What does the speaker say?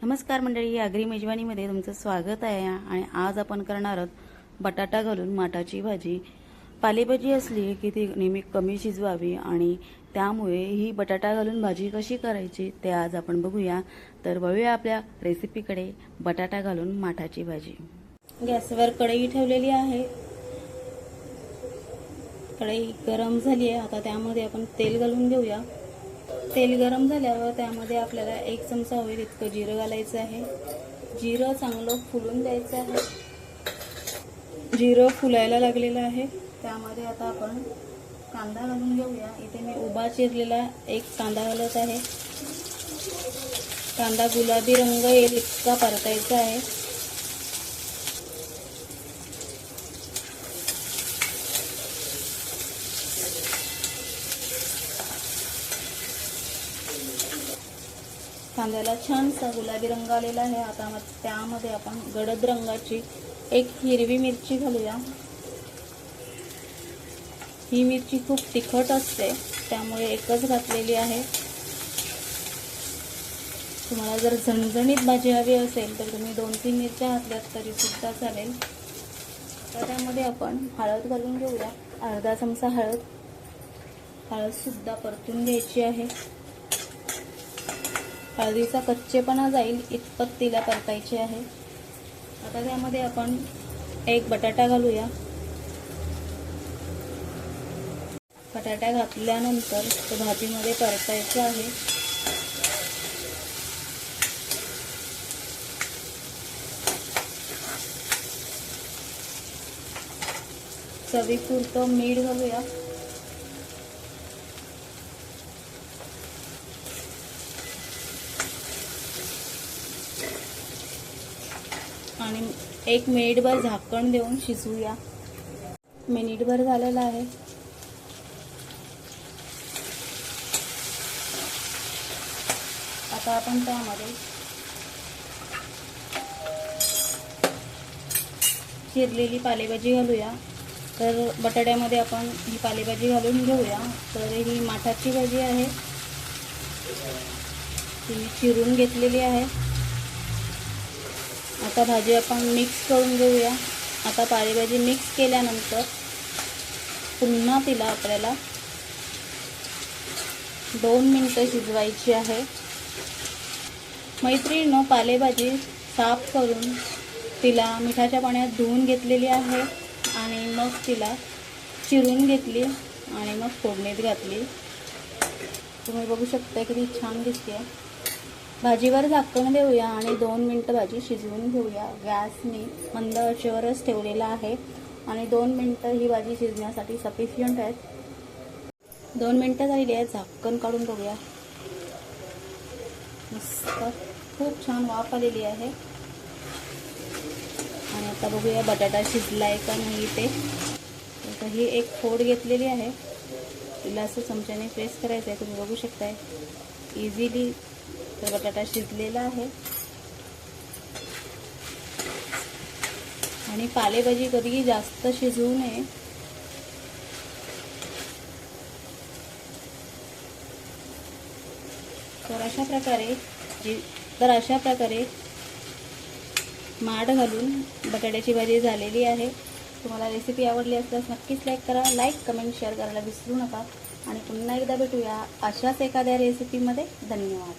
नमस्कार मंडळी, आगरी मेजवानीमध्ये तुमचं स्वागत आहे. आणि आज आपण करणार आहोत बटाटा घालून माठाची भाजी. पालेभाजी असली की ती नेहमी कमी शिजवावी आणि त्यामुळे ही बटाटा घालून भाजी कशी करायची ते आज आपण बघूया. तर वळूया आपल्या रेसिपीकडे, बटाटा घालून माठाची भाजी. गॅसवर कढई ठेवलेली आहे. कढई गरम झाली आहे. आता त्यामध्ये आपण तेल घालून घेऊया. तेल गरम झाल्यावर त्यामध्ये आपल्याला 1 चमचा होईल इतकं जिरं घालायचं आहे. जिरं चांगलं फुलून द्यायचं आहे. जिरं फुलायला लागलेलं आहे. त्यामध्ये आता आपण कांदा घालून घेऊया. इथे मी उभा चिरलेला 1 कांदा घालत आहे. कांदा गुलाबी रंग येईल इतका परतायचा आहे. कांद्याला छानसा गुलाबी रंग आलेला आहे. आता त्यामध्ये आपण गडद रंगाची 1 हिरवी मिरची घालूया. ही मिरची खूप तिखट असते त्यामुळे एकच घातलेली आहे. तुम्हाला जर झणझणीत भाजी हवी असेल तर तुम्ही 2-3 मिरच्या घातल्यात तरी सुद्धा चालेल. तर त्यामध्ये आपण हळद घालून घेऊया. अर्धा चमचा हळद सुद्धा परतून घ्यायची आहे. हळदीचा कच्चेपणा जाईल इतपत तिला परतायचे आहे. आता त्यामध्ये आपण 1 बटाटा घालूया. बटाटा घातल्यानंतर तो भाजीमध्ये परतायचा आहे. चवीपुरतं मीठ घालूया. आणि 1 मिनिटभर झाकण देऊन शिजवूया. मिनिटभर झालेला आहे. आता आपण त्यामध्ये चिरलेली पालेभाजी घालूया. तर बटाट्यामध्ये आपण ही पालेभाजी घालून घेऊया. तर ही माठाची भाजी आहे. ती चिरून घेतलेली आहे. आता भाजी आपण मिक्स करून घेऊया. आता पालेभाजी मिक्स केल्यानंतर पुन्हा तिला आपल्याला 2 मिनिटं शिजवायची आहे. मैत्रिणींनो, पालेभाजी साफ करून तिला मिठाच्या पाण्यात धुवून घेतलेली आहे आणि मग तिला चिरून घेतली आणि मग फोडणीत घातली. तुम्ही बघू शकता किती छान दिसते. भाजीवर झाकण देऊया आणि 2 मिनिटं भाजी शिजवून घेऊया. गॅस मी मंद आचेवरच ठेवलेला आहे आणि 2 मिनिटं ही भाजी शिजण्यासाठी सफिशियंट आहेत. 2 मिनिटं झालेली आहेत. झाकण काढून बघूया. मस्त खूप छान वाफ आलेली आहे. आणि आता बघूया बटाटा शिजलाय का नाही ते. आता ही 1 फोड घेतलेली आहे. तिला असं चमच्याने प्रेस करायचं आहे. तुम्ही बघू शकताय इझिली. तर बटाटा शिजलेला आहे. आणि पालेभाजी कधीही जास्त शिजवू नये. तर अशा प्रकारे माठ घालून बटाट्याची भाजी झालेली आहे. तुम्हाला रेसिपी आवडली असल्यास नक्कीच लाईक करा. कमेंट, शेअर करायला विसरू नका. आणि पुन्हा एकदा भेटूया अशाच एखाद्या रेसिपीमध्ये. धन्यवाद.